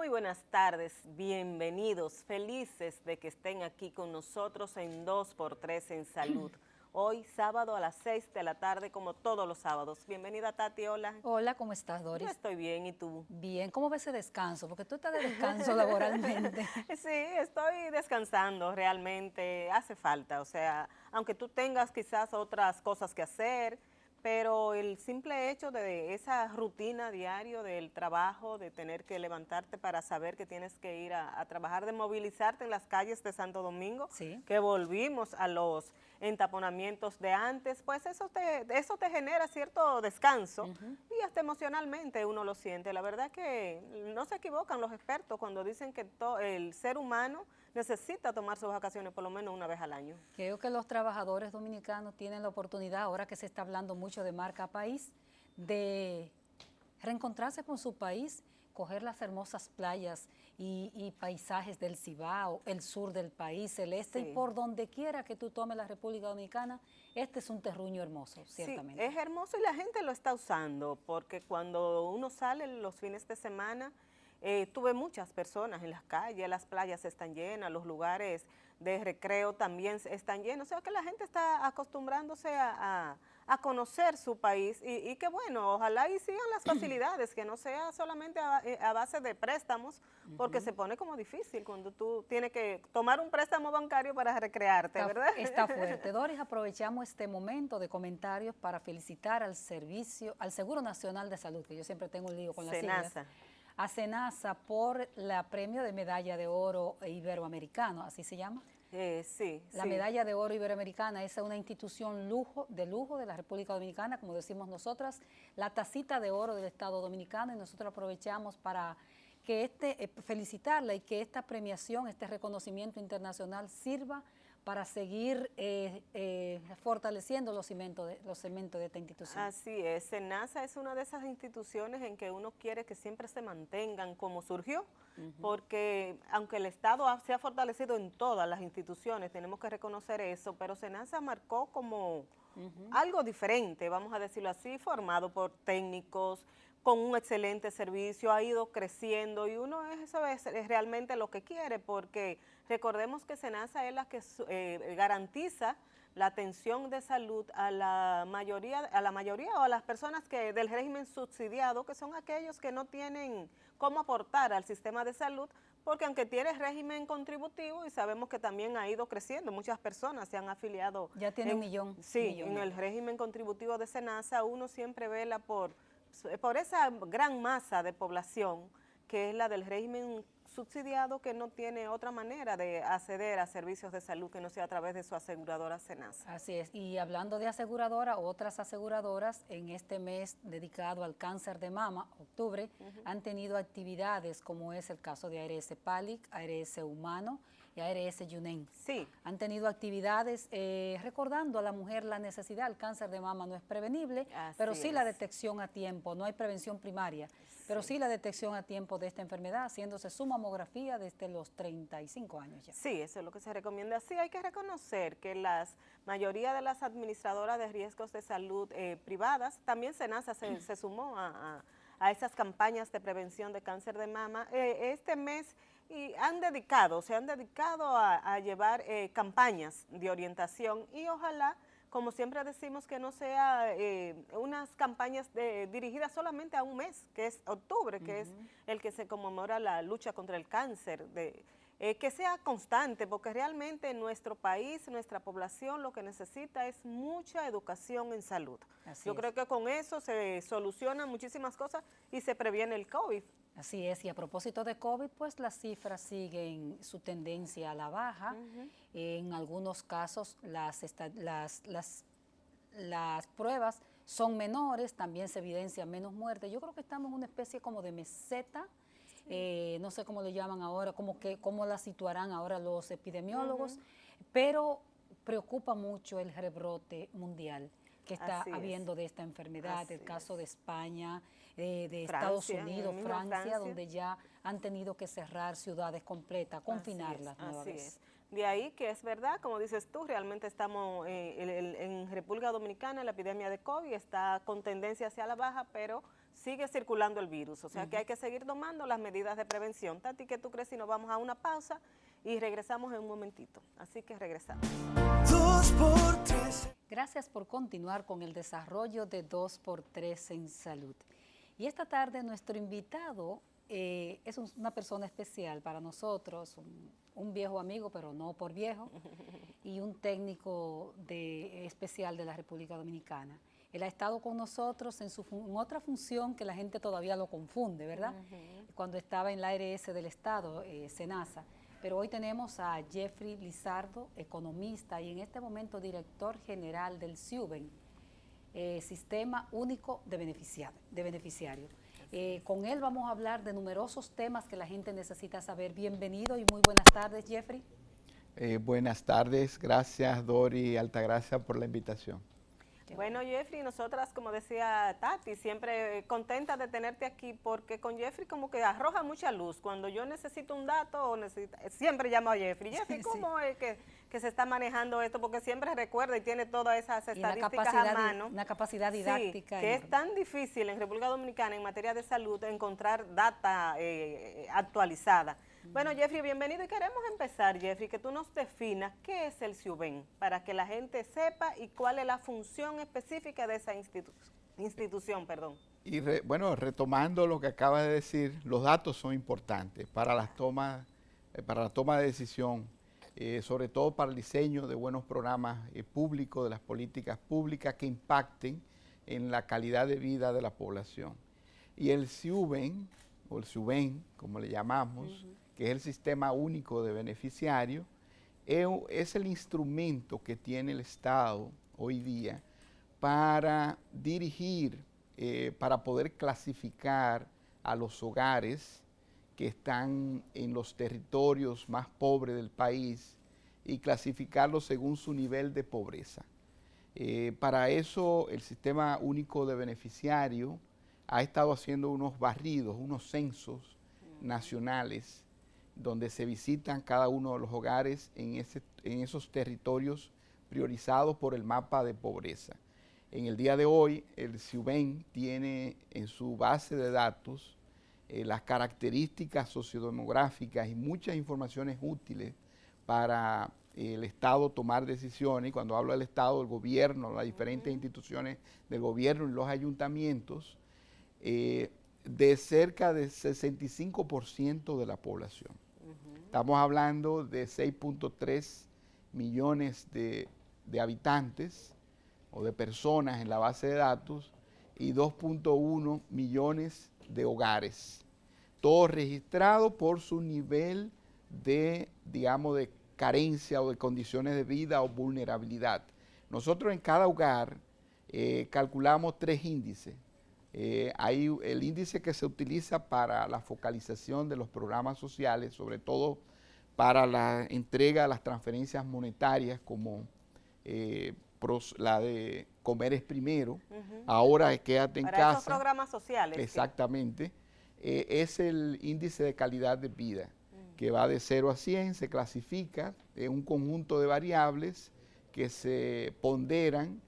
buenas tardes, bienvenidos, felices de que estén aquí con nosotros en 2x3 en Salud. Hoy sábado a las 6 de la tarde como todos los sábados. Bienvenida Tati, hola. Hola, ¿cómo estás, Doris? Yo estoy bien, ¿y tú? Bien, ¿cómo ves ese descanso? Porque tú estás de descanso laboralmente. Sí, estoy descansando realmente, hace falta, o sea, aunque tú tengas quizás otras cosas que hacer, pero el simple hecho de esa rutina diario del trabajo, de tener que levantarte para saber que tienes que ir a trabajar, de movilizarte en las calles de Santo Domingo, Sí. que volvimos a los entaponamientos de antes, pues eso te genera cierto descanso y hasta emocionalmente uno lo siente. La verdad que no se equivocan los expertos cuando dicen que el ser humano necesita tomar sus vacaciones por lo menos una vez al año. Creo que los trabajadores dominicanos tienen la oportunidad, ahora que se está hablando mucho de marca país, de reencontrarse con su país, coger las hermosas playas y paisajes del Cibao, el sur del país, el este, Sí. y por donde quiera que tú tomes la República Dominicana, este es un terruño hermoso, ciertamente. Sí, es hermoso y la gente lo está usando, porque cuando uno sale los fines de semana, tuve muchas personas en las calles, las playas están llenas, los lugares de recreo también están llenos, o sea que la gente está acostumbrándose a conocer su país y que bueno, ojalá y sigan las facilidades, que no sea solamente a base de préstamos, porque se pone como difícil cuando tú tienes que tomar un préstamo bancario para recrearte, ¿verdad? Está fuerte. Doris, aprovechamos este momento de comentarios para felicitar al Seguro Nacional de Salud, que yo siempre tengo un lío con las siglas. Senasa. A SENASA por la premio de medalla de oro iberoamericano, ¿así se llama? Sí. La medalla de oro iberoamericana es una institución de lujo de la República Dominicana, como decimos nosotras, la tacita de oro del Estado Dominicano, y nosotros aprovechamos para que felicitarla y que esta premiación, este reconocimiento internacional sirva para seguir fortaleciendo los cimientos de esta institución. Así es, SENASA es una de esas instituciones en que uno quiere que siempre se mantengan como surgió, porque aunque el Estado se ha fortalecido en todas las instituciones, tenemos que reconocer eso, pero SENASA marcó como algo diferente, vamos a decirlo así, formado por técnicos, con un excelente servicio, ha ido creciendo y uno eso es realmente lo que quiere, porque recordemos que SENASA es la que garantiza la atención de salud a la mayoría o a las personas que del régimen subsidiado, que son aquellos que no tienen cómo aportar al sistema de salud, porque aunque tiene régimen contributivo y sabemos que también ha ido creciendo, muchas personas se han afiliado. Ya tiene un millón. Sí, en el régimen contributivo de SENASA uno siempre vela por esa gran masa de población que es la del régimen subsidiado, que no tiene otra manera de acceder a servicios de salud que no sea a través de su aseguradora SENASA. Así es, y hablando de aseguradora, otras aseguradoras en este mes dedicado al cáncer de mama, octubre, han tenido actividades como es el caso de ARS PALIC, ARS Humano y ARS Yunen. Sí. Han tenido actividades recordando a la mujer la necesidad, el cáncer de mama no es prevenible, pero sí la detección a tiempo, no hay prevención primaria, pero sí la detección a tiempo de esta enfermedad, haciéndose su mamografía desde los 35 años ya. Sí, eso es lo que se recomienda. Sí, hay que reconocer que la mayoría de las administradoras de riesgos de salud privadas, también SENASA se sumó a esas campañas de prevención de cáncer de mama. Este mes se han dedicado a llevar campañas de orientación y ojalá, como siempre decimos, que no sea unas campañas dirigidas solamente a un mes, que es octubre, que es el que se conmemora la lucha contra el cáncer, que sea constante, porque realmente nuestro país, nuestra población lo que necesita es mucha educación en salud. Yo creo que con eso se solucionan muchísimas cosas y se previene el COVID. Así es, y a propósito de COVID, pues las cifras siguen su tendencia a la baja. En algunos casos las pruebas son menores, también se evidencia menos muerte. Yo creo que estamos en una especie como de meseta, no sé cómo le llaman ahora, cómo la situarán ahora los epidemiólogos, pero preocupa mucho el rebrote mundial que está habiendo de esta enfermedad, el caso de España, de Estados Unidos, Francia, donde ya han tenido que cerrar ciudades completas, confinarlas nueva vez. De ahí que es verdad, como dices tú, realmente estamos en República Dominicana, la epidemia de COVID está con tendencia hacia la baja, pero sigue circulando el virus. O sea que hay que seguir tomando las medidas de prevención. Tati, ¿qué tú crees si nos vamos a una pausa y regresamos en un momentito? Así que regresamos. 2x3. Gracias por continuar con el desarrollo de 2x3 en salud. Y esta tarde nuestro invitado es una persona especial para nosotros, un viejo amigo, pero no por viejo, y un técnico especial de la República Dominicana. Él ha estado con nosotros en otra función que la gente todavía lo confunde, ¿verdad? Cuando estaba en la ARS del Estado, SENASA. Pero hoy tenemos a Jeffrey Lizardo, economista y en este momento director general del SIUBEN, Sistema Único de Beneficiario. Con él vamos a hablar de numerosos temas que la gente necesita saber. Bienvenido y muy buenas tardes, Jeffrey. Buenas tardes, gracias Dori Altagracia por la invitación. Bueno, Jeffrey, nosotras, como decía Tati, siempre contentas de tenerte aquí porque con Jeffrey como que arroja mucha luz. Cuando yo necesito un dato, siempre llamo a Jeffrey. Jeffrey, ¿cómo es que se está manejando esto? Porque siempre recuerda y tiene todas esas estadísticas a mano. Una capacidad didáctica. Sí, que es tan difícil en República Dominicana en materia de salud encontrar data actualizada. Bueno, Jeffrey, bienvenido y queremos empezar, Jeffrey, que tú nos definas qué es el SIUBEN para que la gente sepa y cuál es la función específica de esa institución. Y retomando lo que acabas de decir, los datos son importantes para la toma de decisión, sobre todo para el diseño de buenos programas públicos, de las políticas públicas que impacten en la calidad de vida de la población. Y el SIUBEN, o el SIUBEN, como le llamamos, que es el Sistema Único de Beneficiario, es el instrumento que tiene el Estado hoy día para dirigir, para poder clasificar a los hogares que están en los territorios más pobres del país y clasificarlos según su nivel de pobreza. Para eso el Sistema Único de Beneficiario ha estado haciendo unos barridos, unos censos nacionales, donde se visitan cada uno de los hogares en esos territorios priorizados por el mapa de pobreza. En el día de hoy, el SIUBEN tiene en su base de datos las características sociodemográficas y muchas informaciones útiles para el Estado tomar decisiones. Y cuando hablo del Estado, el gobierno, las diferentes instituciones del gobierno y los ayuntamientos, de cerca de 65% de la población. Estamos hablando de 6.3 millones de habitantes o de personas en la base de datos y 2.1 millones de hogares, todos registrados por su nivel de, digamos, de carencia o de condiciones de vida o vulnerabilidad. Nosotros en cada hogar calculamos 3 índices. Hay el índice que se utiliza para la focalización de los programas sociales, sobre todo para la entrega de las transferencias monetarias, como la de Comer es Primero, ahora es Quédate en Casa. Para esos programas sociales. Exactamente. Es el índice de calidad de vida, que va de 0 a 100, se clasifica en un conjunto de variables que se ponderan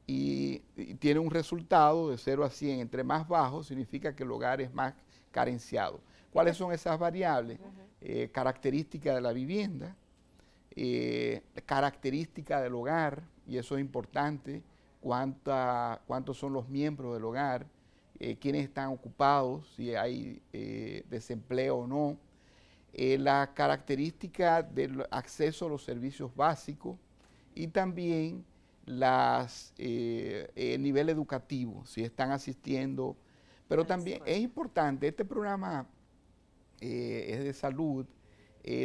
y tiene un resultado de 0 a 100. Entre más bajo significa que el hogar es más carenciado. ¿Cuáles son esas variables? Característica de la vivienda, característica del hogar, y eso es importante, cuántos son los miembros del hogar, quiénes están ocupados, si hay desempleo o no, la característica del acceso a los servicios básicos y también el nivel educativo, si están asistiendo. Pero también es importante, este programa es de salud.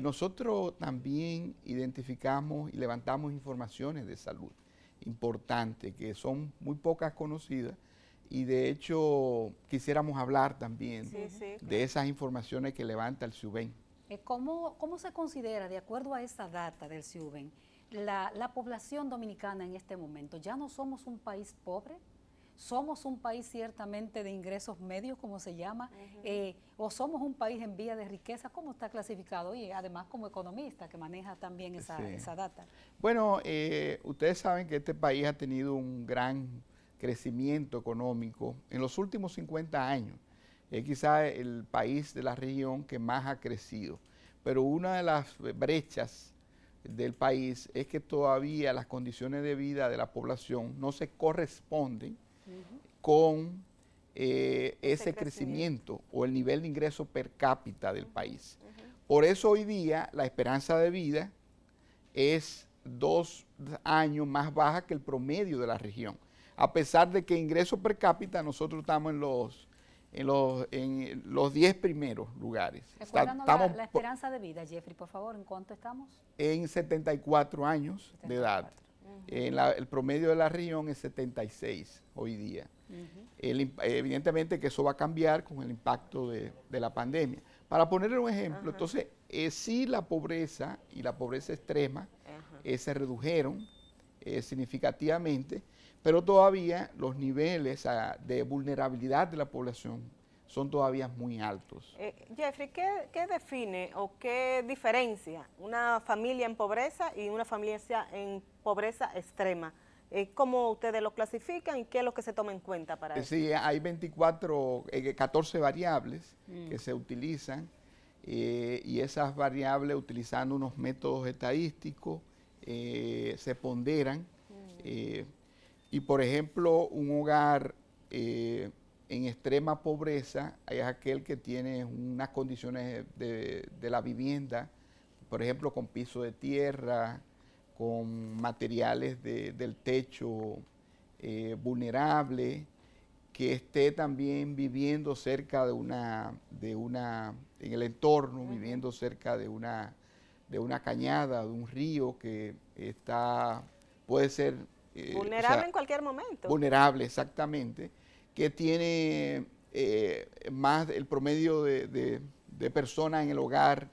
Nosotros también identificamos y levantamos informaciones de salud importantes que son muy pocas conocidas y de hecho quisiéramos hablar también de esas informaciones que levanta el SIUBEN. ¿Cómo se considera, de acuerdo a esa data del SIUBEN, la población dominicana en este momento? ¿Ya no somos un país pobre? ¿Somos un país ciertamente de ingresos medios, como se llama? ¿O somos un país en vía de riqueza? ¿Cómo está clasificado? Y además como economista que maneja también esa data. Bueno, ustedes saben que este país ha tenido un gran crecimiento económico en los últimos 50 años. Es quizá el país de la región que más ha crecido. Pero una de las brechas del país es que todavía las condiciones de vida de la población no se corresponden con ese crecimiento o el nivel de ingreso per cápita del país. Por eso hoy día la esperanza de vida es 2 años más baja que el promedio de la región. A pesar de que ingreso per cápita nosotros estamos en los 10 primeros lugares. Recuérdanos la esperanza de vida, Jeffrey, por favor, ¿en cuánto estamos? En 74 años 74. De edad. El promedio de la región es 76 hoy día. Evidentemente que eso va a cambiar con el impacto de la pandemia. Para ponerle un ejemplo, entonces, sí la pobreza y la pobreza extrema se redujeron significativamente, pero todavía los niveles de vulnerabilidad de la población son todavía muy altos. Jeffrey, ¿qué define o qué diferencia una familia en pobreza y una familia en pobreza extrema? ¿Cómo ustedes lo clasifican y qué es lo que se toma en cuenta para eso? Sí, hay 14 variables que se utilizan y esas variables, utilizando unos métodos estadísticos, se ponderan. Y por ejemplo, un hogar en extrema pobreza es aquel que tiene unas condiciones de la vivienda, por ejemplo, con piso de tierra, con materiales del techo vulnerable, que esté también viviendo cerca en el entorno, viviendo cerca de una cañada, de un río que puede ser vulnerable en cualquier momento. Vulnerable, exactamente, que tiene más, el promedio de personas en el hogar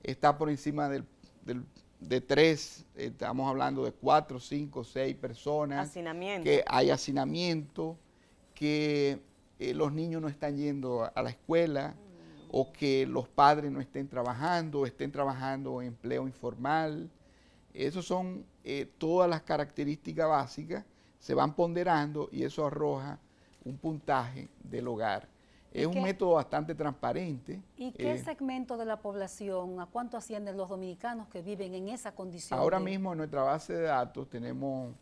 está por encima de 3, estamos hablando de 4, 5, 6 personas. Hacinamiento. Que hay hacinamiento, que los niños no están yendo a la escuela, o que los padres no estén trabajando en empleo informal. Esas son todas las características básicas, se van ponderando y eso arroja un puntaje del hogar. Es un método bastante transparente. ¿Y qué segmento de la población, a cuánto ascienden los dominicanos que viven en esa condición? Ahora mismo en nuestra base de datos tenemos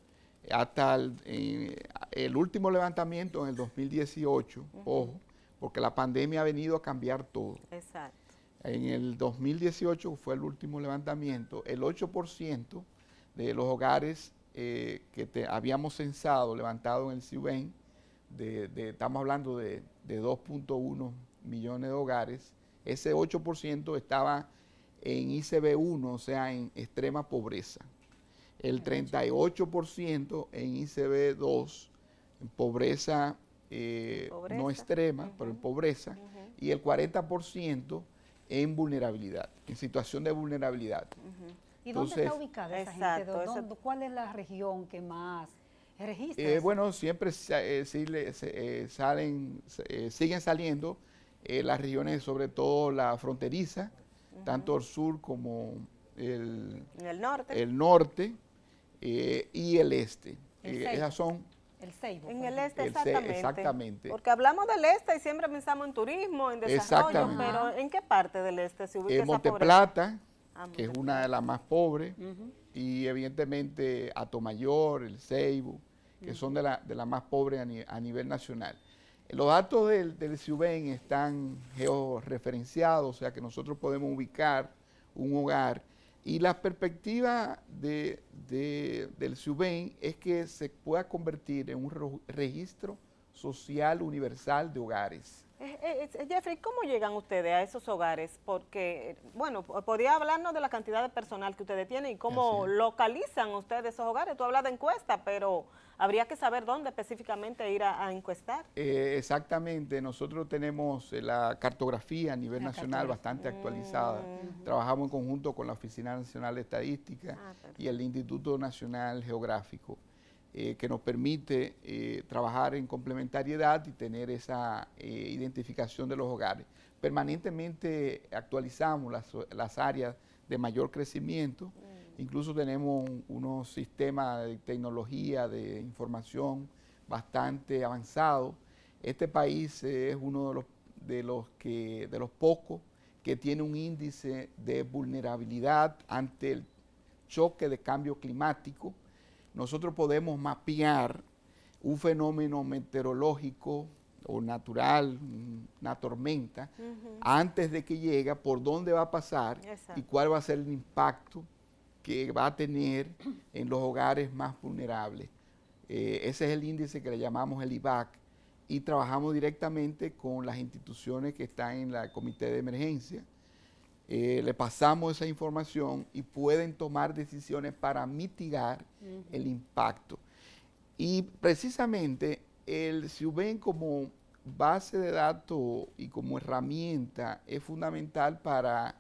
hasta el último levantamiento en el 2018, ojo, porque la pandemia ha venido a cambiar todo. Exacto. En el 2018 fue el último levantamiento, el 8% de los hogares que habíamos censado, levantado en el CIUBEN, estamos hablando de 2.1 millones de hogares, ese 8% estaba en ICB1, o sea, en extrema pobreza. El 38% en ICB2, en pobreza, no extrema, pero en pobreza, y el 40% en vulnerabilidad, en situación de vulnerabilidad. ¿Y dónde está ubicada esa gente? ¿Cuál es la región que más registra? Bueno, siempre siguen saliendo las regiones, sobre todo la fronteriza, tanto el sur como el norte y el este. Esas son... El Ceibo. En el este, exactamente. Porque hablamos del este y siempre pensamos en turismo, en desarrollo, pero ¿en qué parte del este se ubica esa pobreza? Monteplata, que es una de las más pobres, y evidentemente Atomayor, el Ceibo, que son de las más pobres a nivel nacional. Los datos del CIUBEN están georreferenciados, o sea que nosotros podemos ubicar un hogar. Y la perspectiva del CIUBEN es que se pueda convertir en un registro social universal de hogares. Jeffrey, ¿cómo llegan ustedes a esos hogares? Porque, bueno, podría hablarnos de la cantidad de personal que ustedes tienen y cómo localizan ustedes esos hogares. Tú hablas de encuesta, pero habría que saber dónde específicamente ir a encuestar. Exactamente, nosotros tenemos la cartografía a nivel nacional bastante actualizada. Trabajamos en conjunto con la Oficina Nacional de Estadística y el Instituto Nacional Geográfico, que nos permite trabajar en complementariedad y tener esa identificación de los hogares. Permanentemente actualizamos las áreas de mayor crecimiento, incluso tenemos unos sistemas de tecnología, de información bastante avanzado. Este país es uno de los pocos que tiene un índice de vulnerabilidad ante el choque de cambio climático. Nosotros podemos mapear un fenómeno meteorológico o natural, una tormenta, antes de que llegue, por dónde va a pasar. Exacto. Y cuál va a ser el impacto que va a tener en los hogares más vulnerables. Ese es el índice que le llamamos el IVAC, y trabajamos directamente con las instituciones que están en el comité de emergencia. Le pasamos esa información y pueden tomar decisiones para mitigar el impacto. Y precisamente el SIUBEN como base de datos y como herramienta es fundamental para,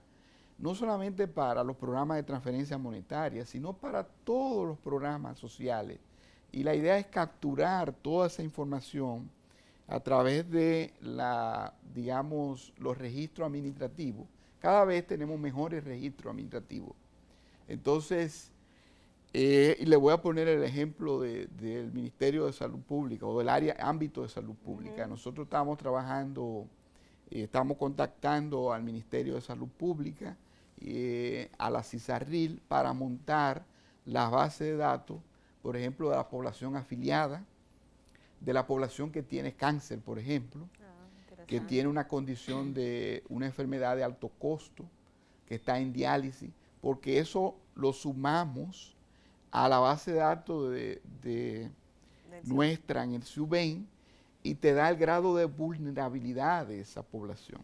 no solamente para los programas de transferencia monetaria, sino para todos los programas sociales. Y la idea es capturar toda esa información a través de los registros administrativos. Cada vez tenemos mejores registros administrativos. Entonces, y le voy a poner el ejemplo del Ministerio de Salud Pública o del ámbito de salud pública. Nosotros estamos trabajando, estamos contactando al Ministerio de Salud Pública, a la CISARRIL, para montar la base de datos, por ejemplo, de la población afiliada, de la población que tiene cáncer, por ejemplo, que tiene una condición de una enfermedad de alto costo, que está en diálisis, porque eso lo sumamos a la base de datos de nuestra en el SIUBEN y te da el grado de vulnerabilidad de esa población.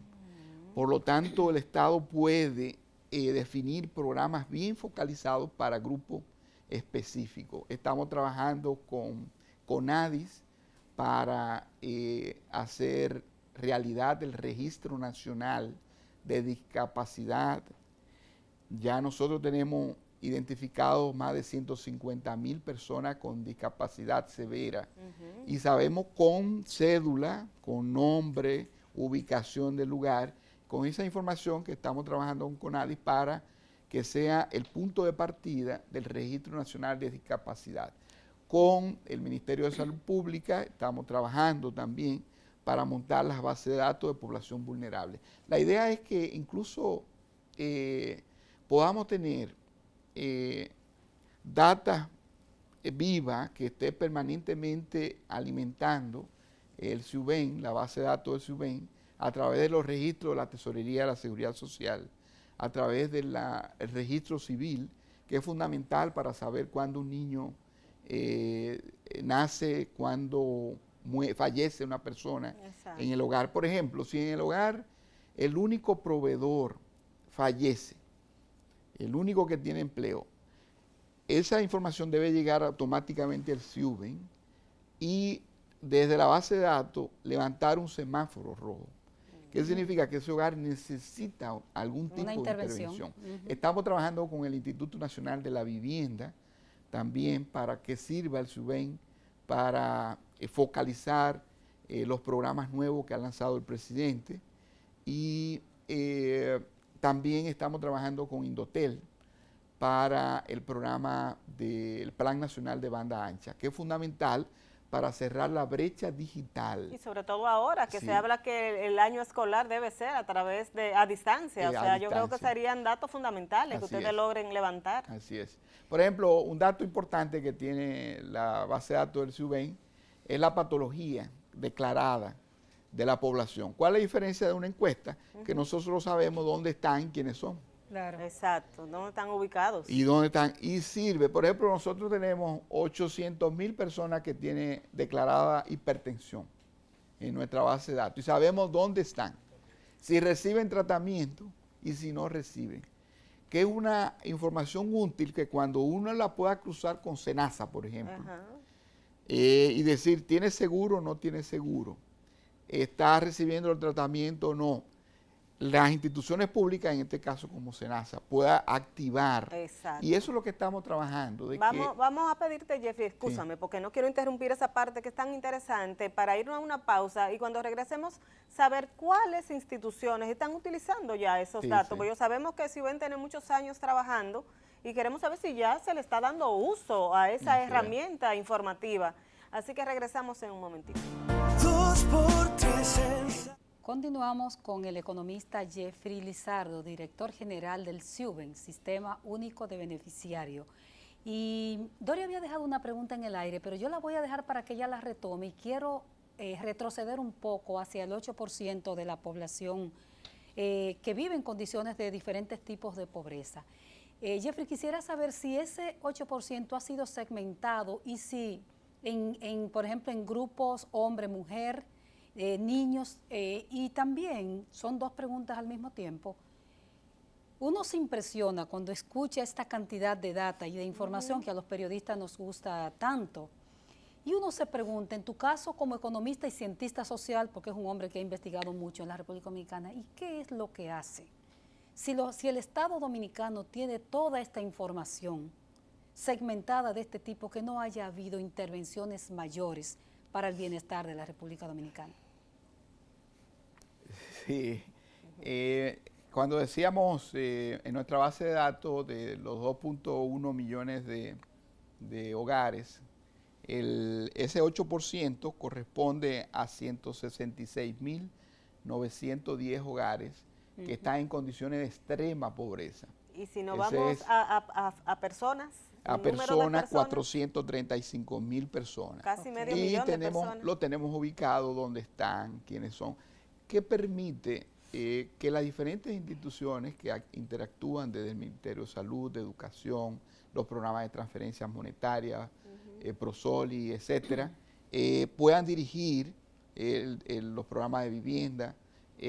Por lo tanto, el Estado puede definir programas bien focalizados para grupos específicos. Estamos trabajando con CONADIS para hacer realidad el Registro Nacional de Discapacidad. Ya nosotros tenemos identificados más de 150,000 personas con discapacidad severa y sabemos con cédula, con nombre, ubicación del lugar, con esa información que estamos trabajando con CONADIS para que sea el punto de partida del Registro Nacional de Discapacidad. Con el Ministerio de Salud Pública estamos trabajando también para montar las bases de datos de población vulnerable. La idea es que incluso podamos tener data viva que esté permanentemente alimentando el SIUBEN, la base de datos del SIUBEN, a través de los registros de la Tesorería de la Seguridad Social, a través del registro civil, que es fundamental para saber cuándo un niño nace, cuándo fallece una persona. Exacto. En el hogar. Por ejemplo, si en el hogar el único proveedor fallece, el único que tiene empleo, esa información debe llegar automáticamente al SIUBEN y desde la base de datos levantar un semáforo rojo. ¿Qué significa? Que ese hogar necesita algún tipo de intervención. Estamos trabajando con el Instituto Nacional de la Vivienda también para que sirva el SIUBEN para focalizar los programas nuevos que ha lanzado el presidente, y también estamos trabajando con Indotel para el programa del Plan Nacional de Banda Ancha, que es fundamental para cerrar la brecha digital. Y sobre todo ahora que se habla que el año escolar debe ser a distancia, o sea, yo creo que serían datos fundamentales que ustedes logren levantar. Así es. Por ejemplo, un dato importante que tiene la base de datos del SIUBEN es la patología declarada de la población. ¿Cuál es la diferencia de una encuesta? Que nosotros sabemos dónde están, quiénes son. Claro. Exacto, dónde están ubicados. Y dónde están, y sirve. Por ejemplo, nosotros tenemos 800,000 personas que tienen declarada hipertensión en nuestra base de datos y sabemos dónde están, si reciben tratamiento y si no reciben. Que es una información útil que cuando uno la pueda cruzar con SENASA, por ejemplo, y decir, ¿tiene seguro o no tiene seguro? ¿Está recibiendo el tratamiento o no? Las instituciones públicas, en este caso como SENASA, pueda activar. Exacto. Y eso es lo que estamos trabajando. Vamos a pedirte, Jeffrey, escúchame, porque no quiero interrumpir esa parte que es tan interesante, para irnos a una pausa y cuando regresemos saber cuáles instituciones están utilizando ya esos datos, porque sabemos que SIUBEN tiene muchos años trabajando y queremos saber si ya se le está dando uso a esa herramienta informativa. Así que regresamos en un momentito. Continuamos con el economista Jeffrey Lizardo, director general del SUBEN, Sistema Único de Beneficiario. Y Doria había dejado una pregunta en el aire, pero yo la voy a dejar para que ella la retome y quiero retroceder un poco hacia el 8% de la población que vive en condiciones de diferentes tipos de pobreza. Jeffrey, quisiera saber si ese 8% ha sido segmentado y si, por ejemplo, en grupos hombre, mujer, niños, y también, son dos preguntas al mismo tiempo, uno se impresiona cuando escucha esta cantidad de data y de información que a los periodistas nos gusta tanto. Y uno se pregunta, en tu caso como economista y cientista social, porque es un hombre que ha investigado mucho en la República Dominicana, ¿y qué es lo que hace? Si el Estado Dominicano tiene toda esta información segmentada de este tipo, que no haya habido intervenciones mayores para el bienestar de la República Dominicana. Sí, cuando decíamos en nuestra base de datos de los 2.1 millones de hogares, ese 8% corresponde a 166.910 hogares que están en condiciones de extrema pobreza. Y si nos vamos a personas, a personas, 435.000 personas. Casi medio millón de personas. Lo tenemos ubicado donde están, quiénes son, que permite que las diferentes instituciones que interactúan desde el Ministerio de Salud, de Educación, los programas de transferencias monetarias, Prosoli, etcétera, puedan dirigir los programas de vivienda,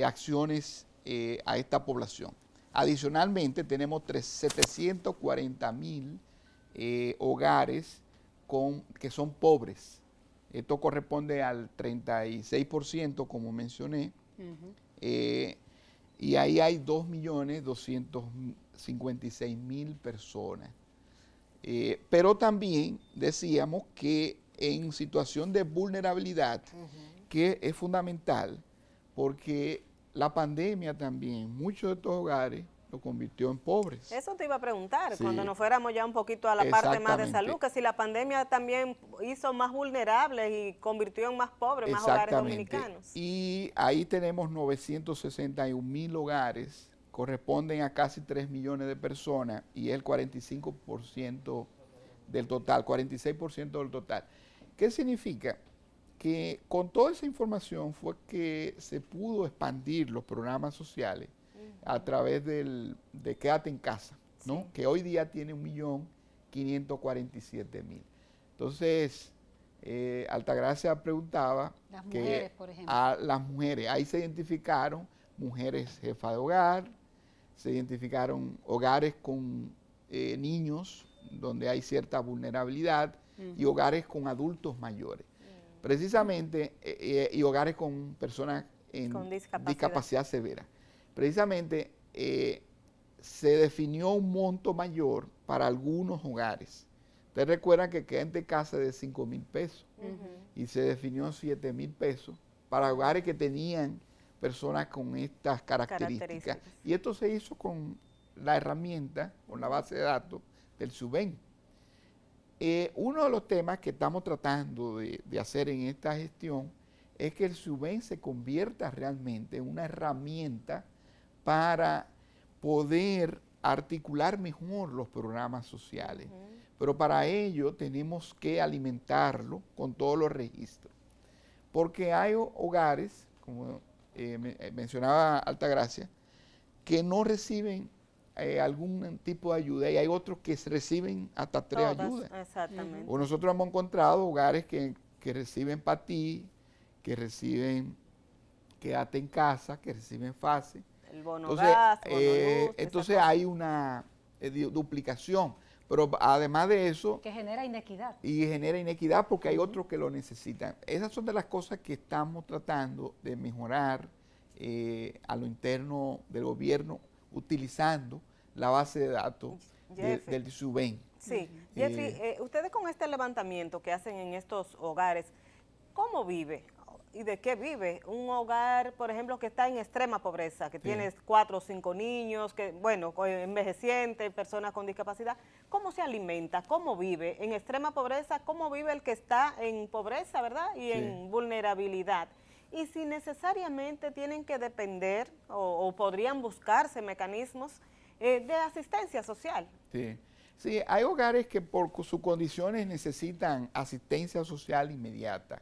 acciones a esta población. Adicionalmente, tenemos 740.000 hogares que son pobres. Esto corresponde al 36%, como mencioné, y ahí hay 2.256.000 personas. Pero también decíamos que en situación de vulnerabilidad, que es fundamental, porque la pandemia también, muchos de estos hogares lo convirtió en pobres. Eso te iba a preguntar, sí, cuando nos fuéramos ya un poquito a la parte más de salud, que si la pandemia también hizo más vulnerables y convirtió en más pobres, más hogares dominicanos. Y ahí tenemos 961.000 hogares, corresponden a casi 3 millones de personas y es el 45% del total, 46% del total. ¿Qué significa? Que con toda esa información fue que se pudo expandir los programas sociales a través de Quédate en Casa, ¿no? Sí. Que hoy día tiene 1.547.000. Entonces, Altagracia preguntaba las mujeres, por ejemplo. A las mujeres, ahí se identificaron mujeres jefas de hogar, se identificaron hogares con niños donde hay cierta vulnerabilidad y hogares con adultos mayores. Precisamente, y hogares con personas con discapacidad severa. Precisamente, se definió un monto mayor para algunos hogares. Ustedes recuerdan que Quédate en Casa de 5.000 pesos y se definió 7.000 pesos para hogares que tenían personas con estas características. Y esto se hizo con la herramienta, con la base de datos del SUBEN. Uno de los temas que estamos tratando de hacer en esta gestión es que el SUBEN se convierta realmente en una herramienta para poder articular mejor los programas sociales. Pero para ello tenemos que alimentarlo con todos los registros. Porque hay hogares, como mencionaba Altagracia, que no reciben algún tipo de ayuda y hay otros que reciben hasta 3 ayudas. Exactamente. O nosotros hemos encontrado hogares que reciben PATI, que reciben Quédate en Casa, que reciben FASE. El bono gas, bono luz, entonces hay una duplicación. Pero además de eso... Que genera inequidad. Y genera inequidad porque hay otros que lo necesitan. Esas son de las cosas que estamos tratando de mejorar a lo interno del gobierno, utilizando la base de datos del SUBEN. Sí, Jeffrey, ustedes con este levantamiento que hacen en estos hogares, ¿cómo vive y de qué vive. Un hogar, por ejemplo, que está en extrema pobreza, que Sí. tiene 4 o 5 niños, que bueno, envejecientes, personas con discapacidad. ¿Cómo se alimenta? ¿Cómo vive? En extrema pobreza, ¿cómo vive el que está en pobreza, verdad? Y Sí. en vulnerabilidad. Y si necesariamente tienen que depender o podrían buscarse mecanismos de asistencia social. Sí. Sí, hay hogares que por sus condiciones necesitan asistencia social inmediata,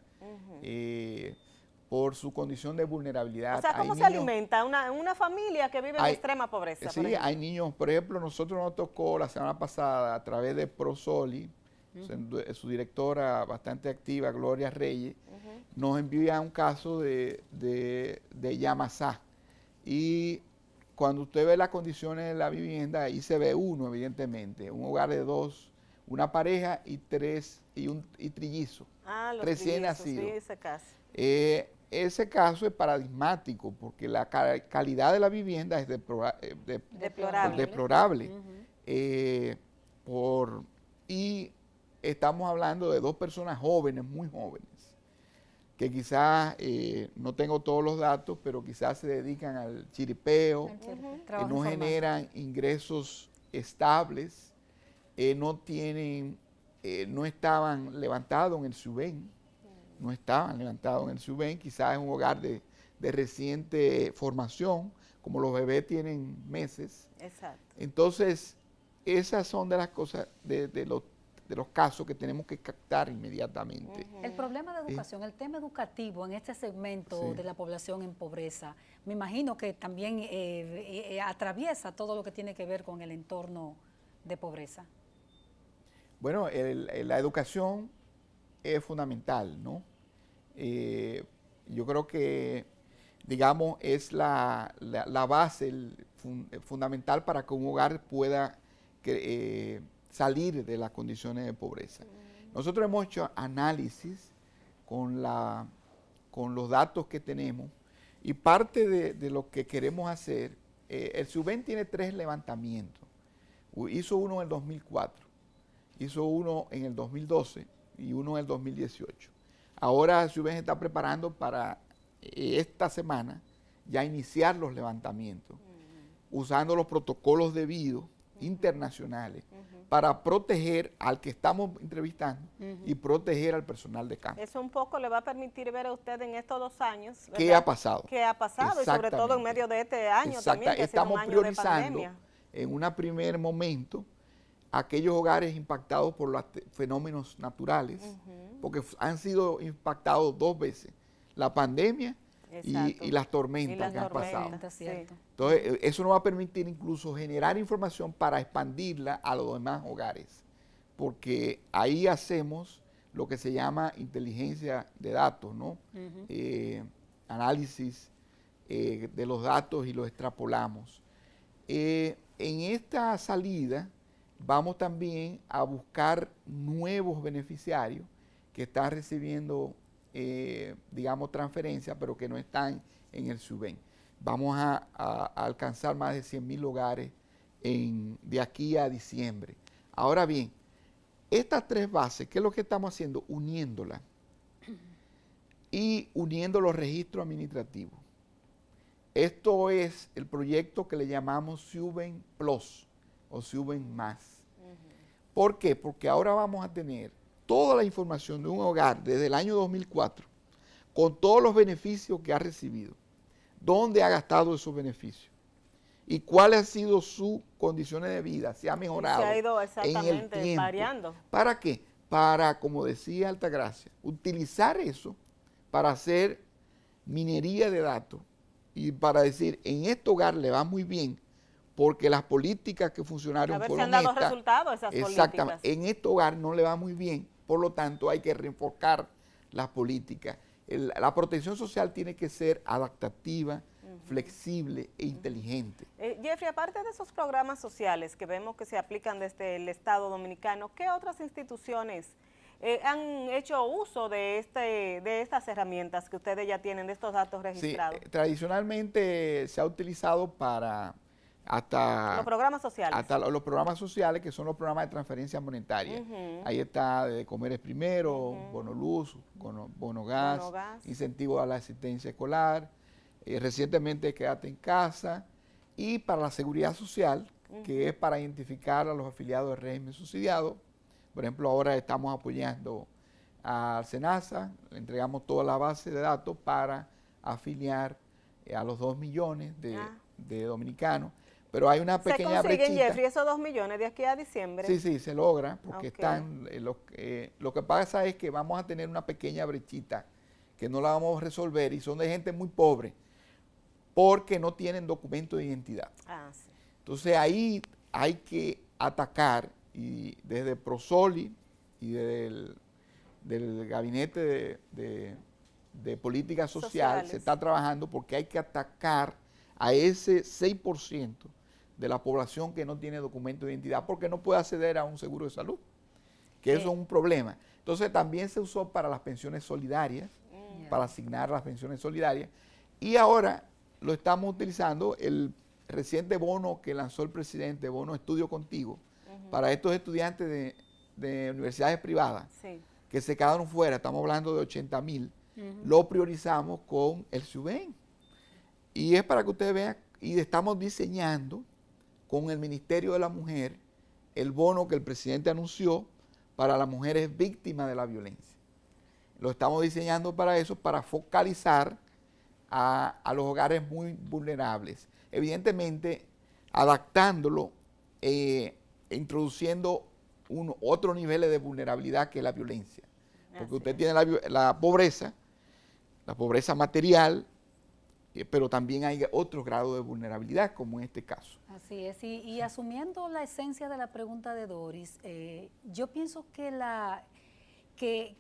por su condición de vulnerabilidad. O sea, ¿cómo Hay se niños- alimenta una familia que vive en hay- extrema pobreza? Sí, por ejemplo? hay niños, por ejemplo, nosotros nos tocó la semana pasada a través de Prosoli, su directora bastante activa, Gloria Reyes, nos envía un caso de Yamasá. Y cuando usted ve las condiciones de la vivienda, ahí se ve uno, evidentemente, un hogar de 2, una pareja y 3 y trillizo. Ah, los recién trillizos, nacido. sí, ese caso. Ese caso es paradigmático porque la calidad de la vivienda es Deplorable. deplorable. Y estamos hablando de 2 personas jóvenes, muy jóvenes, que quizás, no tengo todos los datos, pero quizás se dedican al chiripeo, que Trabajo no informal. generan ingresos estables, no estaban levantados en el SUBEN, quizás es un hogar de reciente formación, como los bebés tienen meses. Exacto. Entonces, esas son de las cosas, de los casos que tenemos que captar inmediatamente. El problema de educación, el tema educativo en este segmento Sí. de la población en pobreza, me imagino que también atraviesa todo lo que tiene que ver con el entorno de pobreza. Bueno, la educación es fundamental, ¿no? Yo creo que, digamos, es la base fundamental para que un hogar pueda salir de las condiciones de pobreza. Nosotros hemos hecho análisis con los datos que tenemos y parte de lo que queremos hacer, el SUBEN tiene 3 levantamientos. Hizo uno en el 2004, hizo uno en el 2012 y uno en el 2018. Ahora el SUBEN está preparando para esta semana ya iniciar los levantamientos, usando los protocolos debidos internacionales para proteger al que estamos entrevistando y proteger al personal de campo. Eso un poco le va a permitir ver a usted en estos 2 años, ¿verdad? ¿Qué ha pasado? ¿Qué ha pasado? Y sobre todo en Exactamente. medio de este año también, que ha sido Estamos un año de priorizando pandemia. en un primer momento aquellos hogares impactados por los fenómenos naturales, porque han sido impactados 2 veces, la pandemia Exacto. y las tormentas Y las que han pasado. tormentas, sí. ¿Cierto? Entonces, eso nos va a permitir incluso generar información para expandirla a los demás hogares, porque ahí hacemos lo que se llama inteligencia de datos, ¿no? Análisis de los datos y los extrapolamos. En esta salida vamos también a buscar nuevos beneficiarios que están recibiendo, digamos, transferencias, pero que no están en el SUBEN. Vamos a alcanzar más de 100,000 hogares de aquí a diciembre. Ahora bien, estas 3 bases, ¿qué es lo que estamos haciendo? Uniéndolas y uniendo los registros administrativos. Esto es el proyecto que le llamamos SUBEN Plus o SUBEN Más. ¿Por qué? Porque ahora vamos a tener toda la información de un hogar desde el año 2004, con todos los beneficios que ha recibido, dónde ha gastado esos beneficios y cuáles han sido sus condiciones de vida, si ha mejorado Se ha ido en el exactamente tiempo. variando. ¿Para qué? Para, como decía Altagracia, utilizar eso para hacer minería de datos y para decir, en este hogar le va muy bien porque las políticas que funcionaron A ver si fueron han dado estas. resultados esas Exactamente. políticas. En este hogar no le va muy bien, por lo tanto hay que reenfocar las políticas. La protección social tiene que ser adaptativa, flexible e inteligente. Jeffrey, aparte de esos programas sociales que vemos que se aplican desde el Estado Dominicano, ¿qué otras instituciones han hecho uso de estas herramientas que ustedes ya tienen, de estos datos registrados? Sí, tradicionalmente se ha utilizado para hasta los programas sociales. Hasta los programas sociales, que son los programas de transferencia monetaria. Ahí está de Comer es Primero, Bono Luz, Bono Gas, incentivo a la asistencia escolar, recientemente Quédate en Casa, y para la seguridad social, que es para identificar a los afiliados del régimen subsidiado. Por ejemplo, ahora estamos apoyando al SENASA, le entregamos toda la base de datos para afiliar a los 2 millones de dominicanos. Pero hay una pequeña brechita. ¿Se consiguen, Jeffrey, esos 2 millones de aquí a diciembre? Sí, sí, se logra, porque están, lo que pasa es que vamos a tener una pequeña brechita que no la vamos a resolver, y son de gente muy pobre, porque no tienen documento de identidad. Sí. Entonces ahí hay que atacar, y desde Prosoli y desde del Gabinete de Políticas Sociales se está trabajando, porque hay que atacar a ese 6% de la población que no tiene documento de identidad, porque no puede acceder a un seguro de salud, que eso es un problema. Entonces también se usó para las pensiones solidarias, para asignar las pensiones solidarias, y ahora lo estamos utilizando, el reciente bono que lanzó el presidente, bono Estudio Contigo, para estos estudiantes de universidades privadas, que se quedaron fuera, estamos hablando de 80,000, lo priorizamos con el SUBEN. Y es para que ustedes vean, y estamos diseñando con el Ministerio de la Mujer el bono que el presidente anunció para las mujeres víctimas de la violencia. Lo estamos diseñando para eso, para focalizar a los hogares muy vulnerables. Evidentemente, adaptándolo, introduciendo otros niveles de vulnerabilidad que es la violencia. Porque usted tiene la pobreza material, pero también hay otros grados de vulnerabilidad, como en este caso. Así es, y asumiendo la esencia de la pregunta de Doris, yo pienso que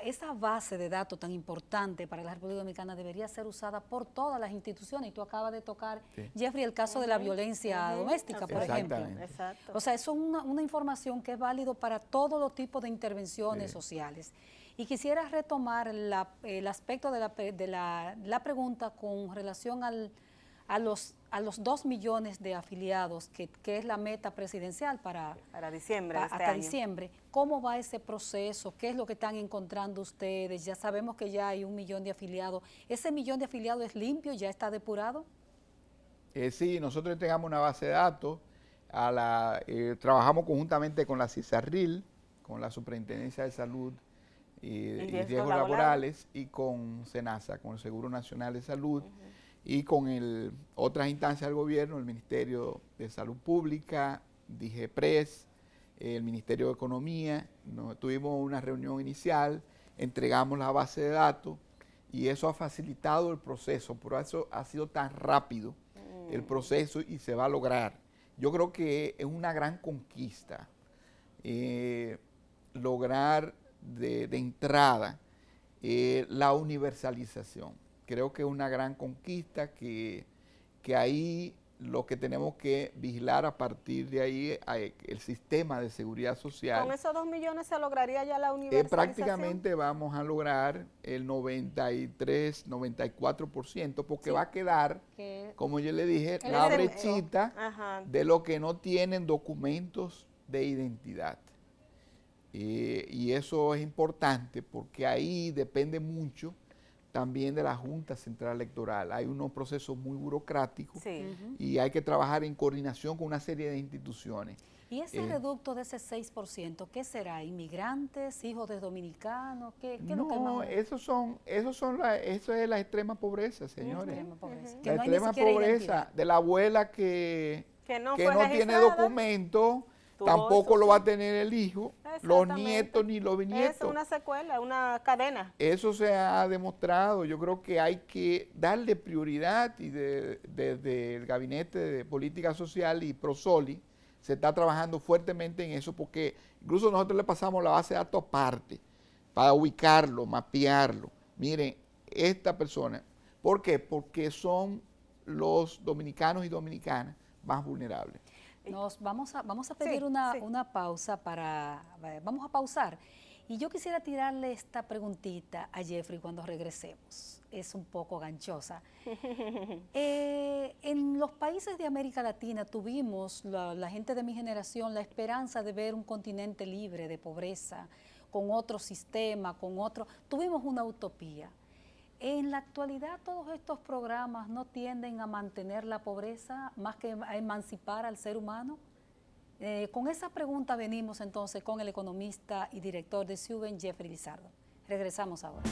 esa base de datos tan importante para la República Dominicana debería ser usada por todas las instituciones. Y tú acabas de tocar, Jeffrey, el caso de la violencia doméstica, por ejemplo. Exacto. O sea, eso es una información que es válido para todos los tipos de intervenciones sociales. Y quisiera retomar el aspecto de la pregunta con relación a los 2 millones de afiliados, que es la meta presidencial para diciembre. Hasta diciembre. ¿Cómo va ese proceso? ¿Qué es lo que están encontrando ustedes? Ya sabemos que ya hay 1 millón de afiliados. ¿Ese 1 millón de afiliados es limpio? ¿Ya está depurado? Sí, nosotros entregamos una base de datos. Trabajamos conjuntamente con la CISARRIL, con la Superintendencia de Salud y Riesgos Laborales, y con SENASA, con el Seguro Nacional de Salud, y con otras instancias del gobierno, el Ministerio de Salud Pública, DIGEPRES, el Ministerio de Economía. Tuvimos una reunión inicial, entregamos la base de datos, y eso ha facilitado el proceso, por eso ha sido tan rápido el proceso, y se va a lograr. Yo creo que es una gran conquista lograr de entrada la universalización. Creo que es una gran conquista que ahí lo que tenemos que vigilar a partir de ahí el sistema de seguridad social. ¿Con esos 2 millones se lograría ya la universalización? Prácticamente vamos a lograr el 93, 94%, porque va a quedar, como yo le dije, la brechita de los que no tienen documentos de identidad. Y eso es importante, porque ahí depende mucho también de la Junta Central Electoral. Hay unos procesos muy burocráticos y hay que trabajar en coordinación con una serie de instituciones. ¿Y ese reducto de ese 6%, qué será? ¿Inmigrantes, hijos de dominicanos? ¿Qué es lo que más? Eso es la extrema pobreza, señores. La extrema pobreza. La extrema pobreza de la abuela que no tiene documento. Tampoco lo va a tener el hijo, los nietos ni los bisnietos. Es una secuela, una cadena. Eso se ha demostrado. Yo creo que hay que darle prioridad, y desde el Gabinete de Política Social y Prosoli se está trabajando fuertemente en eso, porque incluso nosotros le pasamos la base de datos aparte para ubicarlo, mapearlo. Miren, esta persona, ¿por qué? Porque son los dominicanos y dominicanas más vulnerables. Vamos a pedir una pausa vamos a pausar, Y yo quisiera tirarle esta preguntita a Jeffrey cuando regresemos. Es un poco ganchosa. En los países de América Latina tuvimos, la gente de mi generación, la esperanza de ver un continente libre de pobreza, con otro sistema, tuvimos una utopía. En la actualidad todos estos programas no tienden a mantener la pobreza más que a emancipar al ser humano. Con esa pregunta venimos entonces con el economista y director de SUBEN, Jeffrey Lizardo. Regresamos ahora.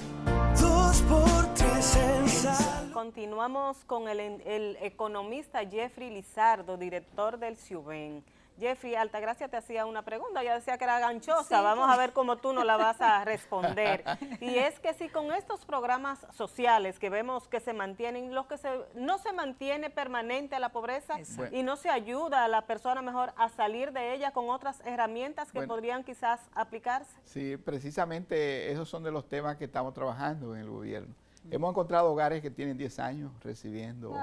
2x3 en salud. Continuamos con el economista Jeffrey Lizardo, director del SUBEN. Jeffrey, Altagracia te hacía una pregunta, ella decía que era ganchosa, Sí, vamos a ver cómo tú nos la vas a responder. Y es que si con estos programas sociales que vemos que se mantienen, no se mantiene permanente a la pobreza y no se ayuda a la persona mejor a salir de ella con otras herramientas que podrían quizás aplicarse. Sí, precisamente esos son de los temas que estamos trabajando en el gobierno. Hemos encontrado hogares que tienen 10 años recibiendo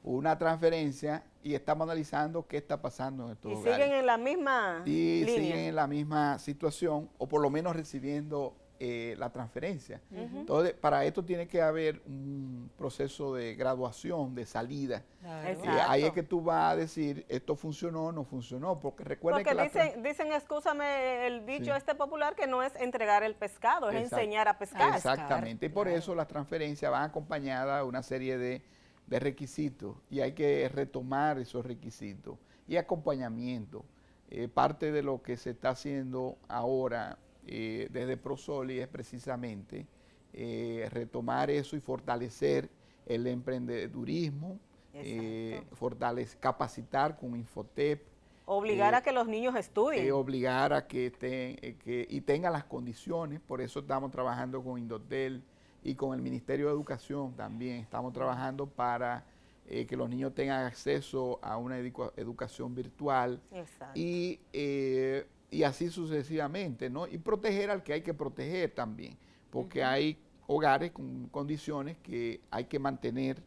una transferencia y estamos analizando qué está pasando en estos hogares. Y siguen en la misma línea. Siguen en la misma situación o por lo menos recibiendo la transferencia. Entonces, para esto tiene que haber un proceso de graduación, de salida. Ahí es que tú vas a decir, esto funcionó o no funcionó, porque recuerden que dicen, excúsame el dicho popular, que no es entregar el pescado, es enseñar a pescar. Exactamente, y por eso las transferencias van acompañadas de una serie de requisitos y hay que retomar esos requisitos y acompañamiento. Parte de lo que se está haciendo ahora desde Prosoli es precisamente retomar eso y fortalecer el emprendedurismo, capacitar con Infotep. Obligar a que los niños estudien. Obligar a que y tengan las condiciones, por eso estamos trabajando con Indotel y con el Ministerio de Educación también, estamos trabajando para que los niños tengan acceso a una educación virtual. Y así sucesivamente, ¿no? Y proteger al que hay que proteger también, porque hay hogares con condiciones que hay que mantener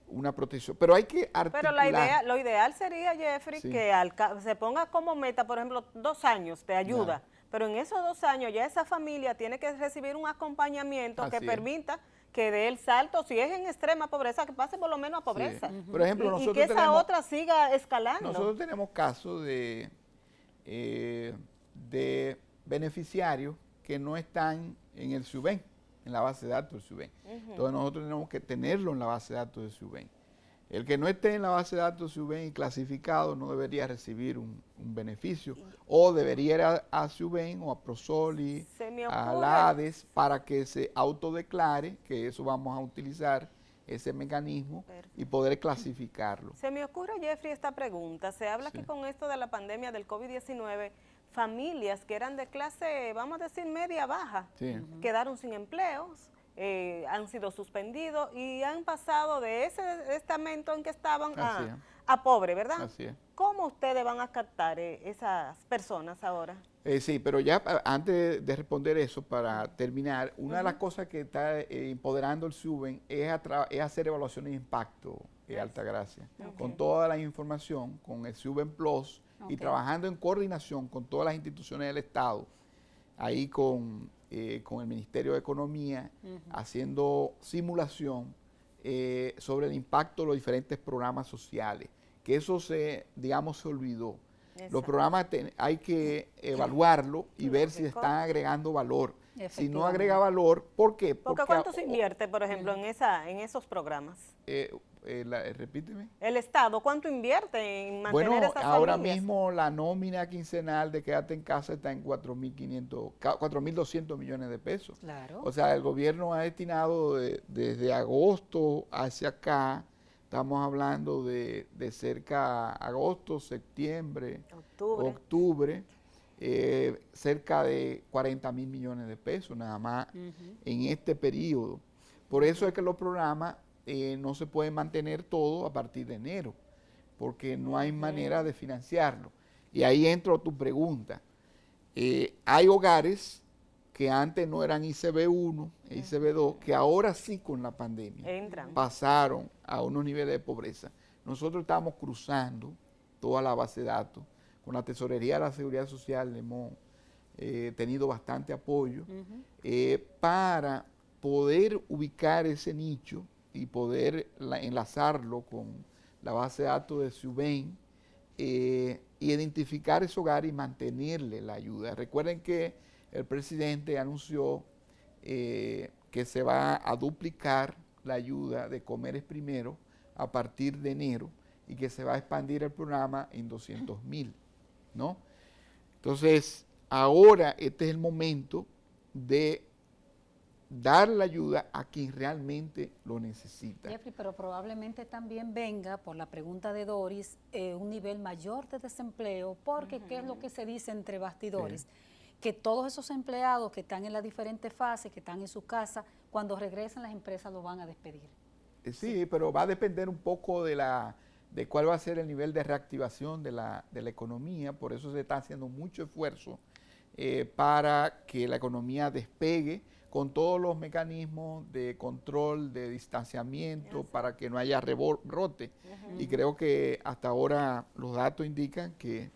una protección, pero hay que articular. Pero lo ideal sería, Jeffrey, que se ponga como meta, por ejemplo, 2 años de ayuda, pero en esos 2 años ya esa familia tiene que recibir un acompañamiento que permita que dé el salto, si es en extrema pobreza, que pase por lo menos a pobreza. Por ejemplo, nosotros y que esa otra siga escalando. Nosotros tenemos casos de beneficiarios que no están en el SUBEN, en la base de datos del SUBEN. Entonces nosotros tenemos que tenerlo en la base de datos del SUBEN. El que no esté en la base de datos del SUBEN y clasificado no debería recibir un beneficio, o debería ir a SUBEN o a Prosoli, a la ADES, para que se autodeclare, que eso vamos a utilizar, ese mecanismo, y poder clasificarlo. Se me ocurre, Jeffrey, esta pregunta. Se habla que con esto de la pandemia del COVID-19, familias que eran de clase, vamos a decir, media-baja, quedaron sin empleos, han sido suspendidos y han pasado de ese estamento en que estaban a pobre, ¿verdad? Así es. ¿Cómo ustedes van a captar esas personas ahora? Sí, pero ya antes de responder eso, para terminar, una de las cosas que está empoderando el SUBEN es hacer evaluaciones de impacto, Altagracia, con toda la información, con el SUBEN Plus, y trabajando en coordinación con todas las instituciones del Estado, ahí con el Ministerio de Economía, haciendo simulación sobre el impacto de los diferentes programas sociales, que eso se olvidó. Los programas hay que evaluarlo y ver si están agregando valor. Si no agrega valor, ¿por qué? Porque ¿cuánto se invierte, por ejemplo, en esos programas? Repíteme. El Estado, ¿cuánto invierte en mantener esas ahora familias? mismo la nómina quincenal de quédate en casa está en 4.200 millones de pesos. Claro. O sea, el gobierno ha destinado desde agosto hacia acá, estamos hablando de cerca agosto, septiembre, octubre, cerca de 40.000 millones de pesos nada más en este periodo. Por eso es que los programas no se pueden mantener todo a partir de enero, porque no hay manera de financiarlo. Y ahí entra tu pregunta. Hay hogares que antes no eran ICB1 e ICB2, que ahora sí con la pandemia pasaron a unos niveles de pobreza. Nosotros estamos cruzando toda la base de datos. Con la Tesorería de la Seguridad Social le hemos tenido bastante apoyo, para poder ubicar ese nicho y poder enlazarlo con la base de datos de SUBEN, identificar ese hogar y mantenerle la ayuda. Recuerden que el presidente anunció que se va a duplicar la ayuda de Comer Primero a partir de enero y que se va a expandir el programa en 200,000, ¿no? Entonces, ahora este es el momento de dar la ayuda a quien realmente lo necesita. Jeffrey, pero probablemente también venga, por la pregunta de Doris, un nivel mayor de desempleo, porque ¿qué es lo que se dice entre bastidores? Que todos esos empleados que están en las diferentes fases, que están en su casa, cuando regresen las empresas los van a despedir. Sí, pero va a depender un poco de cuál va a ser el nivel de reactivación de la economía, por eso se está haciendo mucho esfuerzo para que la economía despegue con todos los mecanismos de control, de distanciamiento, para que no haya rebrote. Y creo que hasta ahora los datos indican que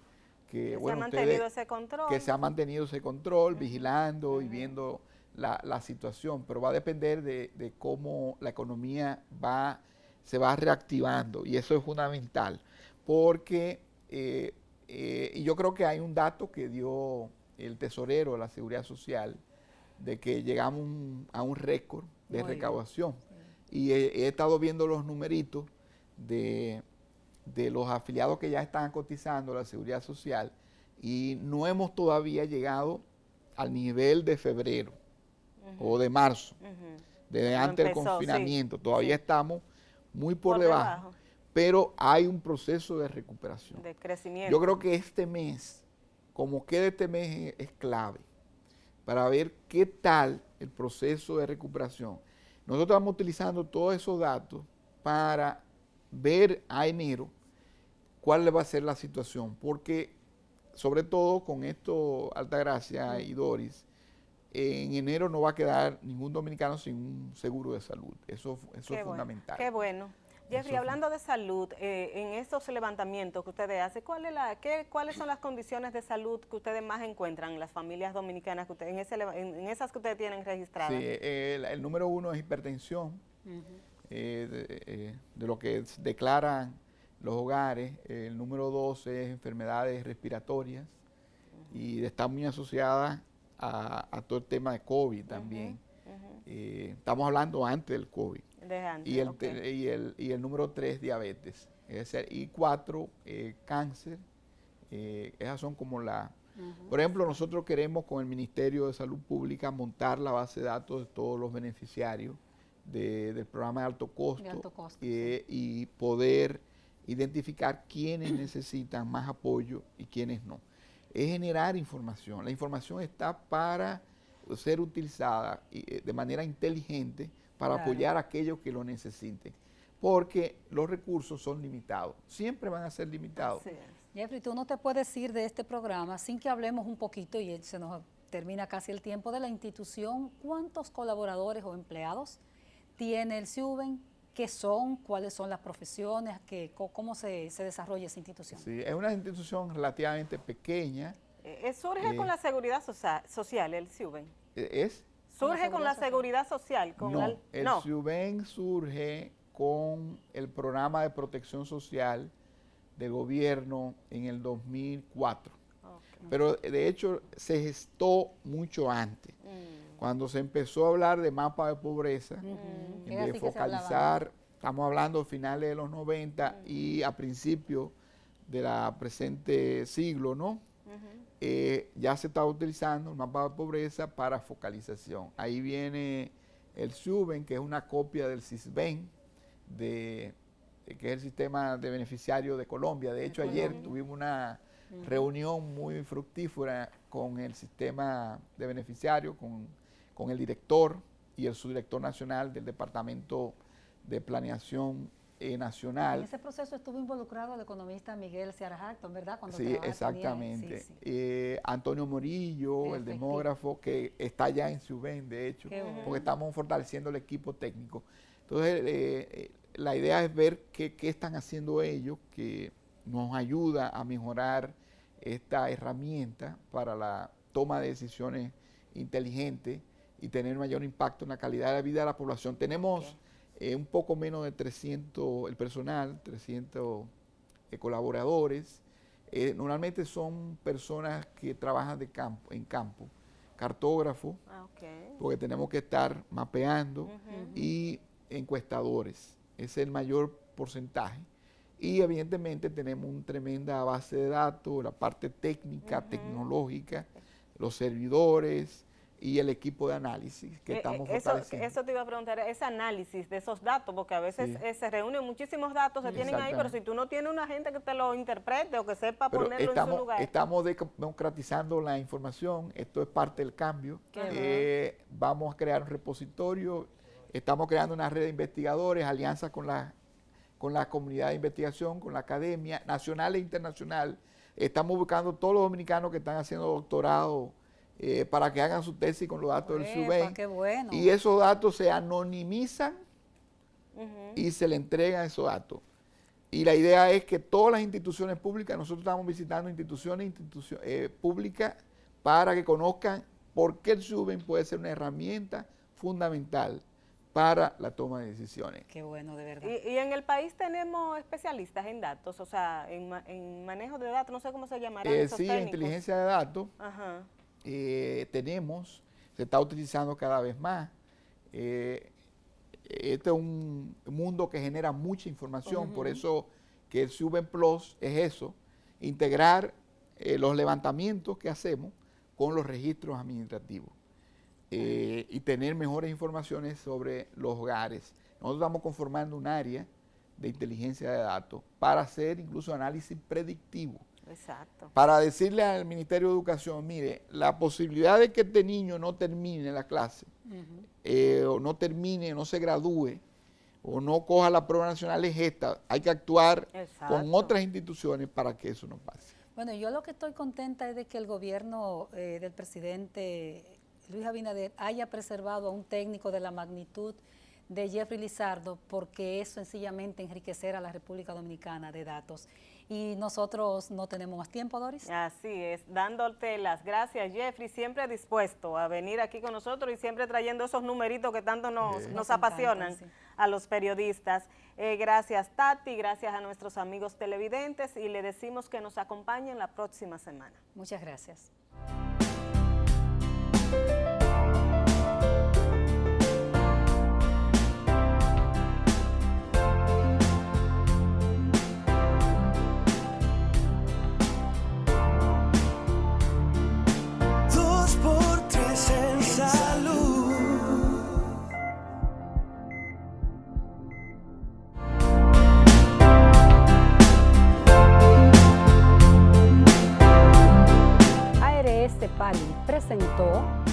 bueno, que se ha mantenido ese control, vigilando y viendo la situación, pero va a depender de cómo la economía se va reactivando, y eso es fundamental, porque y yo creo que hay un dato que dio el tesorero de la Seguridad Social, de que llegamos a un récord de recaudación, y he estado viendo los numeritos de los afiliados que ya están cotizando a la Seguridad Social, y no hemos todavía llegado al nivel de febrero o de marzo, desde antes del confinamiento. Todavía estamos muy por debajo, pero hay un proceso de recuperación. De crecimiento. Yo creo que este mes, como queda este mes, es clave para ver qué tal el proceso de recuperación. Nosotros estamos utilizando todos esos datos para ver a enero cuál va a ser la situación, porque sobre todo con esto, Altagracia y Doris, en enero no va a quedar ningún dominicano sin un seguro de salud. Eso es fundamental. Qué bueno. Jeffrey, hablando de salud, en estos levantamientos que ustedes hacen, ¿cuáles son las condiciones de salud que ustedes más encuentran en las familias dominicanas, que ustedes, en esas que ustedes tienen registradas? Sí, el número 1 es hipertensión, de lo que declaran los hogares. El número 2 es enfermedades respiratorias, y está muy asociada a todo el tema de COVID también. Estamos hablando antes del COVID. Y el número 3, diabetes. Y 4, cáncer. Esas son como Por ejemplo, nosotros queremos con el Ministerio de Salud Pública montar la base de datos de todos los beneficiarios del programa de alto costo, y poder identificar quiénes necesitan más apoyo y quiénes no. Es generar información. La información está para ser utilizada de manera inteligente para apoyar a aquellos que lo necesiten, porque los recursos son limitados, siempre van a ser limitados. Jeffrey, tú no te puedes ir de este programa sin que hablemos un poquito, y se nos termina casi el tiempo, de la institución. ¿Cuántos colaboradores o empleados tiene el SUBEN? ¿Qué son? ¿Cuáles son las profesiones? ¿Cómo se desarrolla esa institución? Sí, es una institución relativamente pequeña. ¿Surge con la seguridad social el SUBEN? ¿Surge con la seguridad social? El SUBEN surge con el programa de protección social del gobierno en el 2004. Pero de hecho se gestó mucho antes. Cuando se empezó a hablar de mapa de pobreza, de focalizar, estamos hablando de finales de los 90 y a principios de la presente siglo, ¿no? Ya se estaba utilizando el mapa de pobreza para focalización. Ahí viene el SUBEN, que es una copia del SISBEN, que es el sistema de beneficiarios de Colombia. De hecho, ayer tuvimos una reunión muy fructífera con el sistema de beneficiarios, con el director y el subdirector nacional del Departamento de Planeación Nacional. En ese proceso estuvo involucrado el economista Miguel Seara Acton, ¿verdad? Sí, exactamente. Antonio Morillo, el demógrafo, que está ya en SUBEN, de hecho, porque estamos fortaleciendo el equipo técnico. Entonces, la idea es ver qué están haciendo ellos, que nos ayuda a mejorar esta herramienta para toma de decisiones inteligentes y tener mayor impacto en la calidad de la vida de la población. Tenemos un poco menos de 300, el personal, 300 colaboradores. Normalmente son personas que trabajan en campo, cartógrafos, porque tenemos que estar mapeando, y encuestadores. Ese es el mayor porcentaje. Y evidentemente tenemos una tremenda base de datos, la parte técnica, tecnológica, los servidores y el equipo de análisis que estamos fortaleciendo. Eso te iba a preguntar, ese análisis de esos datos, porque a veces se reúnen muchísimos datos, se tienen ahí, pero si tú no tienes una gente que te lo interprete o que sepa ponerlo en su lugar. Estamos democratizando la información, esto es parte del cambio. Vamos a crear un repositorio, estamos creando una red de investigadores, alianzas con la comunidad de investigación, con la academia nacional e internacional. Estamos buscando todos los dominicanos que están haciendo doctorado para que hagan su tesis con los datos del SUBEN. Qué bueno. Y esos datos se anonimizan y se le entregan esos datos. Y la idea es que todas las instituciones públicas, nosotros estamos visitando instituciones públicas para que conozcan por qué el SUBEN puede ser una herramienta fundamental para la toma de decisiones. Qué bueno, de verdad. Y en el país tenemos especialistas en datos, o sea, en manejo de datos, no sé cómo se llamarán esos técnicos. Inteligencia de datos. Tenemos, se está utilizando cada vez más. Este es un mundo que genera mucha información, por eso que el SUBEN Plus es eso, integrar los levantamientos que hacemos con los registros administrativos. Y tener mejores informaciones sobre los hogares. Nosotros estamos conformando un área de inteligencia de datos para hacer incluso análisis predictivo. Exacto. Para decirle al Ministerio de Educación, mire, la posibilidad de que este niño no termine la clase, o no termine, no se gradúe, o no coja la prueba nacional es esta. Hay que actuar con otras instituciones para que eso no pase. Bueno, yo lo que estoy contenta es de que el gobierno del presidente Luis Abinader haya preservado a un técnico de la magnitud de Jeffrey Lizardo, porque es sencillamente enriquecer a la República Dominicana de datos. Y nosotros no tenemos más tiempo, Doris. Así es, dándote las gracias, Jeffrey, siempre dispuesto a venir aquí con nosotros y siempre trayendo esos numeritos que tanto nos apasionan a los periodistas. Gracias, Tati, gracias a nuestros amigos televidentes y le decimos que nos acompañen la próxima semana. Muchas gracias. ARS Pali presentó